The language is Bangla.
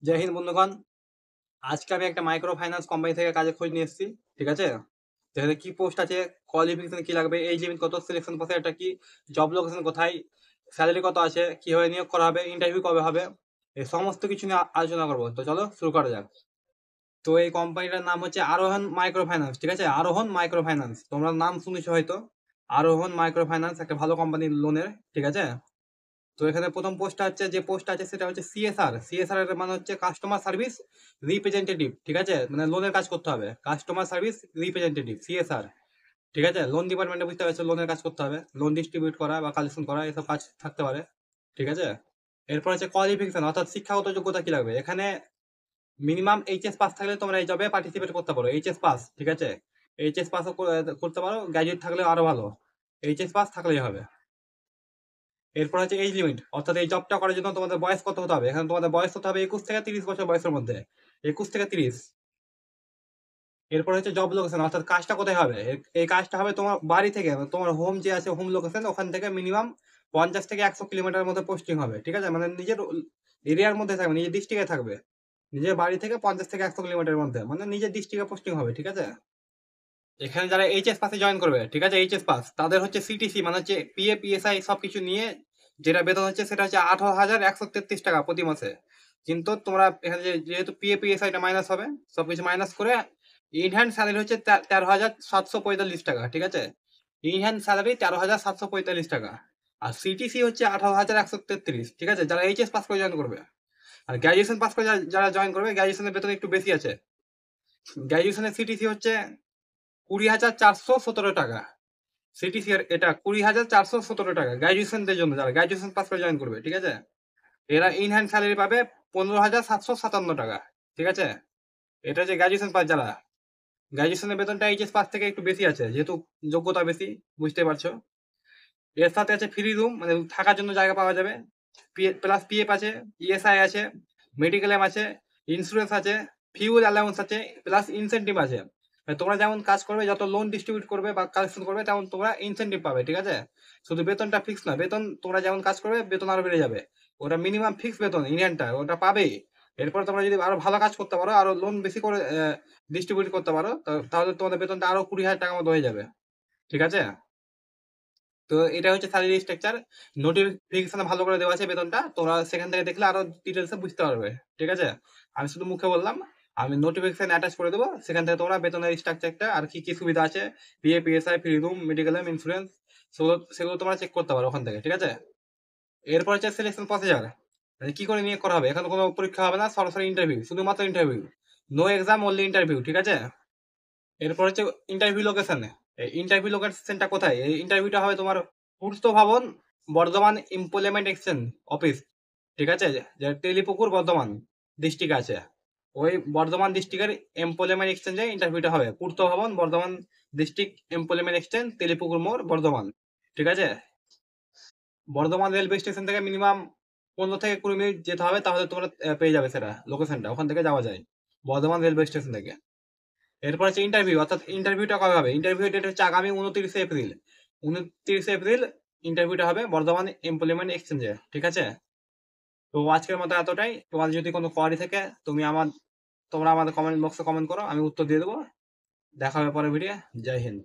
জয় হিন্দ বন্ধুগণ। আজকে আমি একটা মাইক্রো ফাইন্যান্স কোম্পানি থেকে কাজের খোঁজ নিয়ে এসেছি। ঠিক আছে, যেখানে কি পোস্ট আছে, কোয়ালিফিকেশন কি লাগবে, এজ লিমিট কত, সিলেকশন প্রসেস এটা কি, জব লোকেশন কোথায়, স্যালারি কত আছে, কিভাবে নিয়োগ করা হবে, ইন্টারভিউ কবে হবে, এই সমস্ত কিছু নিয়ে আলোচনা করবো। তো চলো শুরু করা যাক। তো এই কোম্পানিটার নাম হচ্ছে আরোহণ মাইক্রো ফাইন্যান্স। ঠিক আছে, আরোহণ মাইক্রো ফাইন্যান্স, তোমরা নাম শুনেছো হয়তো। আরোহণ মাইক্রো ফাইন্যান্স একটা ভালো কোম্পানি লোনের। ঠিক আছে, তো এখানে প্রথম পোস্টটা হচ্ছে, যে পোস্ট আছে সেটা হচ্ছে সিএসআর। সিএসআর এর মানে হচ্ছে কাস্টমার সার্ভিস রিপ্রেজেন্টেটিভ। ঠিক আছে, মানে লোনের কাজ করতে হবে, কাস্টমার সার্ভিস রিপ্রেজেন্টেটিভ সিএসআর। ঠিক আছে, লোন ডিপার্টমেন্টে বুঝতে পারছো, লোনের কাজ করতে হবে, লোন ডিস্ট্রিবিউট করা বা কালেকশন করা, এসব কাজ থাকতে পারে। ঠিক আছে, এরপর হচ্ছে কোয়ালিফিকেশন, অর্থাৎ শিক্ষাগত যোগ্যতা কি লাগবে। এখানে মিনিমাম এইচএস পাস থাকলে তোমরা এই জবে পার্টিসিপেট করতে পারো। এইচএস পাস, ঠিক আছে, এইচএস পাসও করতে পারো, গ্র্যাজুয়েট থাকলে আরো ভালো, এইচএস পাস থাকলেই হবে। এরপর হচ্ছে এজ লিমিট, অর্থাৎ এই জবটা করার জন্য তোমাদের বয়স কত হতে হবে। এখানে তোমাদের বয়স হতে হবে 21 থেকে 30 বছর বয়সের মধ্যে, 21 থেকে 30। এরপর হচ্ছে জব লোকেশন, অর্থাৎ কাজটা কোথায় হবে। এই কাজটা হবে তোমার বাড়ি থেকে, তোমার হোম যে আছে, হোম লোকেশন, ওখান থেকে মিনিমাম 50 থেকে 100 কিলোমিটার মধ্যে পোস্টিং হবে। ঠিক আছে, মানে নিজের এরিয়ার মধ্যে থাকবে, নিজের ডিস্ট্রিক্টে থাকবে, নিজের বাড়ি থেকে 50 থেকে 100 কিলোমিটারের মধ্যে, মানে নিজের ডিস্ট্রিক্টে পোস্টিং হবে। ঠিক আছে, এখানে যারা এইচএস পাসে জয়েন করবে, ঠিক আছে, এইচএস পাস, তাদের হচ্ছে সিটিসি মানে হচ্ছে পিএ পিএসআই সবকিছু নিয়ে যেটা বেতন হচ্ছে সেটা হচ্ছে 18,133 টাকা প্রতি মাসে। কিন্তু তোমরা এখানে যেহেতু পিএ পিএসআইটা মাইনাস হবে, সবকিছু মাইনাস করে ইন হ্যান্ড স্যালারি হচ্ছে 13,745 টাকা। ঠিক আছে, ইন হ্যান্ড স্যালারি 13,745 টাকা। আর সিটিসি হচ্ছে 18,133। ঠিক আছে, যারা এইচএস পাস করে জয়েন করবে। আর গ্র্যাজুয়েশন পাস করে যারা জয়েন করবে, গ্র্যাজুয়েশনের বেতন একটু বেশি আছে। গ্র্যাজুয়েশনের সিটিসি হচ্ছে 20,417 টাকা। সিটিসি এর এটা 20,417 টাকা গ্র্যাজুয়েশনদের জন্য, যারা গ্র্যাজুয়েশন পাস করে জয়েন করবে। ঠিক আছে, এরা ইন হ্যান্ড স্যালারি পাবে 15,757 টাকা। ঠিক আছে, এটা যে গ্র্যাজুয়েশন পাস যারা, গ্র্যাজুয়েশনের বেতনটা এইচএস পাস থেকে একটু বেশি আছে, যেহেতু যোগ্যতা বেশি, বুঝতে পারছো। এর সাথে আছে ফ্রি রুম, মানে থাকার জন্য জায়গা পাওয়া যাবে, প্লাস পিএফ আছে, ইএসআই আছে, মেডিক্লেম আছে, ইন্স্যুরেন্স আছে, ফিউল অ্যালাউন্স আছে, প্লাস ইনসেন্টিভ আছে। মানে তোমরা যেমন কাজ করবে, যত লোন ডিস্ট্রিবিউট করবে বা কালেকশন করবে, তেমন তোমরা ইনসেন্টিভ পাবে। ঠিক আছে, শুধু বেতনটা ফিক্স না, বেতন তোমরা যেমন কাজ করবে বেতন আরো বেড়ে যাবে। ওটা মিনিমাম ফিক্স বেতন ইন্ডিয়ানটা, ওটা পাবেই। এরপর তোমরা যদি আরো ভালো কাজ করতে পারো, আরো লোন বেশি করে ডিস্ট্রিবিউট করতে পারো, তাহলে তোমাদের বেতনটা আরো 20,000 টাকার মতো হয়ে যাবে। ঠিক আছে, তো এটা হচ্ছে স্যালারি স্ট্রাকচার। নোটিফিকেশনে ভালো করে দেওয়া আছে বেতনটা, তোমরা সেখান থেকে দেখলে আরো ডিটেলসে বুঝতে পারবে। ঠিক আছে, আমি শুধু মুখে বললাম, আমি নোটিফিকেশন অ্যাটাচ করে দেবো, সেখান থেকে তোমরা বেতনের স্ট্রাকচারটা আর কি কি সুবিধা আছে, PA PSI, free room, medical, insurance, সেগুলো তোমরা চেক করতে পারো ওখান থেকে। ঠিক আছে, এরপর হচ্ছে সিলেকশন প্রসিজার, কি করে নিয়োগ করা হবে। এখানে কোনো পরীক্ষা হবে না, সরাসরি ইন্টারভিউ, শুধুমাত্র interview, no exam, only interview. ঠিক আছে, এরপর হচ্ছে ইন্টারভিউ লোকেশন। ইন্টারভিউ লোকেশনটা কোথায়, এই ইন্টারভিউটা হবে তোমার পূর্ত ভবন, বর্ধমান এমপ্লয়মেন্ট এক্সচেঞ্জ অফিস। ঠিক আছে, যে তেলিপুকুর বর্ধমান ডিস্ট্রিক্ট আছে, ওই বর্ধমান ডিস্ট্রিক্টের এমপ্লয়মেন্ট এক্সচেঞ্জে ইন্টারভিউটা হবে। পূর্ত ভবন, Bardhaman district employment exchange, Telipukur মোড়, বর্ধমান। ঠিক আছে, বর্ধমান রেলওয়ে স্টেশন থেকে মিনিমাম 15 থেকে 20 মিনিট যেতে হবে, তাহলে তোমরা পেয়ে যাবে সেটা লোকেশনটা, ওখান থেকে যাওয়া যায় বর্ধমান রেলওয়ে স্টেশন থেকে। এরপর হচ্ছে ইন্টারভিউ, অর্থাৎ ইন্টারভিউটা কবে হবে। ইন্টারভিউ ডেট হচ্ছে আগামী 29শে এপ্রিল। 29শে এপ্রিল ইন্টারভিউটা হবে বর্ধমান এমপ্লয়মেন্ট এক্সচেঞ্জে। ঠিক আছে, তো আজকের মতো এতটাই। তোমাদের যদি কোনো কোয়ারি থাকে, তোমরা আমাদের কমেন্ট বক্সে কমেন্ট করো, আমি উত্তর দিয়ে দেবো। দেখা হবে পরের ভিডিও। জয় হিন্দ।